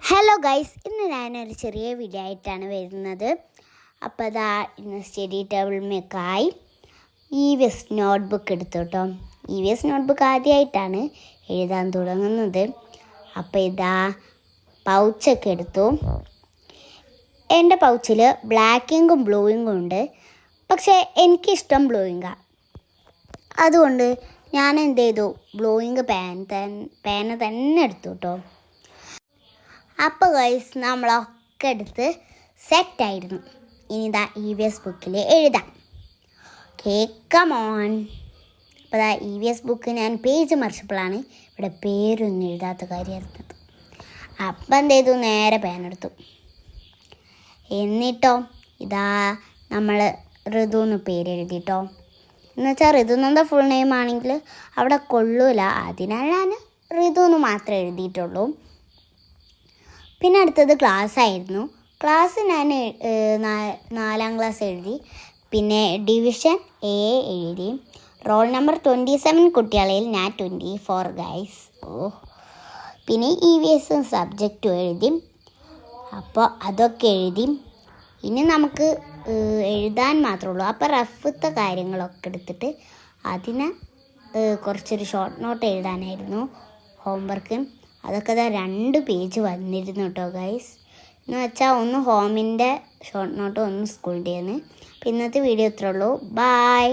Hello guys, ഇന്ന് ഞാനൊരു ചെറിയ വീഡിയോ ആയിട്ടാണ് വരുന്നത്. അപ്പോൾ അതാ ഇന്ന് സ്റ്റഡി ടേബിളിലേക്കായി EVS നോട്ട്ബുക്ക് എടുത്തു കേട്ടോ. EVS നോട്ട്ബുക്ക് ആദ്യമായിട്ടാണ് എഴുതാൻ തുടങ്ങുന്നത്. അപ്പോൾ ഇതാ പൗച്ചൊക്കെ എടുത്തു. എൻ്റെ പൗച്ചിൽ ബ്ലാക്ക് ഇങ്കും ബ്ലൂ ഇങ്കും ഉണ്ട്. പക്ഷേ എനിക്കിഷ്ടം ബ്ലൂ ഇങ്കാണ്. അതുകൊണ്ട് ഞാൻ എന്ത് ചെയ്തു, ബ്ലൂ ഇങ്ക് പേന തന്നെ എടുത്തു കേട്ടോ. അപ്പോൾ ഗൈസ് നമ്മളൊക്കെ എടുത്ത് സെറ്റായിരുന്നു. ഇനി ഇതാ EVS ബുക്കിൽ എഴുതാം. കമോൺ. അപ്പോൾ ഇതാ EVS ബുക്ക് ഞാൻ പേജ് മറിച്ചപ്പോഴാണ് ഇവിടെ പേരൊന്നും എഴുതാത്ത കാര്യമായിരുന്നത്. അപ്പം എന്ത് ചെയ്തു, നേരെ പേനെടുത്തു. എന്നിട്ടോ ഇതാ നമ്മൾ ഋതു എന്ന് പേരെഴുതിട്ടോ. എന്നുവെച്ചാൽ ഋതുനന്ദ ഫുൾ നെയിം ആണെങ്കിൽ അവിടെ കൊള്ളൂല, അതിനാൽ ഞാൻ ഋതു എന്ന് മാത്രമേ എഴുതിയിട്ടുള്ളൂ. പിന്നെ അടുത്തത് ക്ലാസ് ആയിരുന്നു. ക്ലാസ് ഞാൻ 4ാം ക്ലാസ് എഴുതി. പിന്നെ ഡിവിഷൻ A എഴുതി. റോൾ നമ്പർ 27 കുട്ടികളിൽ ഞാൻ 24 ഗൈസ്. പിന്നെ EVS സബ്ജക്റ്റും എഴുതി. അപ്പോൾ അതൊക്കെ എഴുതി. ഇനി നമുക്ക് എഴുതാൻ മാത്രമേ ഉള്ളൂ. അപ്പോൾ റഫത്തെ കാര്യങ്ങളൊക്കെ എടുത്തിട്ട് അതിന് കുറച്ചൊരു ഷോർട്ട് നോട്ട് എഴുതാനായിരുന്നു ഹോംവർക്ക്. അതൊക്കെ 2 പേജ് വന്നിരുന്നു കേട്ടോ ഗൈസ്. എന്ന് വെച്ചാൽ ഒന്ന് ഹോമിൻ്റെ ഷോർട്ട് നോട്ട്, ഒന്ന് സ്കൂളിൻ്റെന്ന്. അപ്പോൾ ഇന്നത്തെ വീഡിയോ ഇത്രേ ഉള്ളൂ. ബൈ.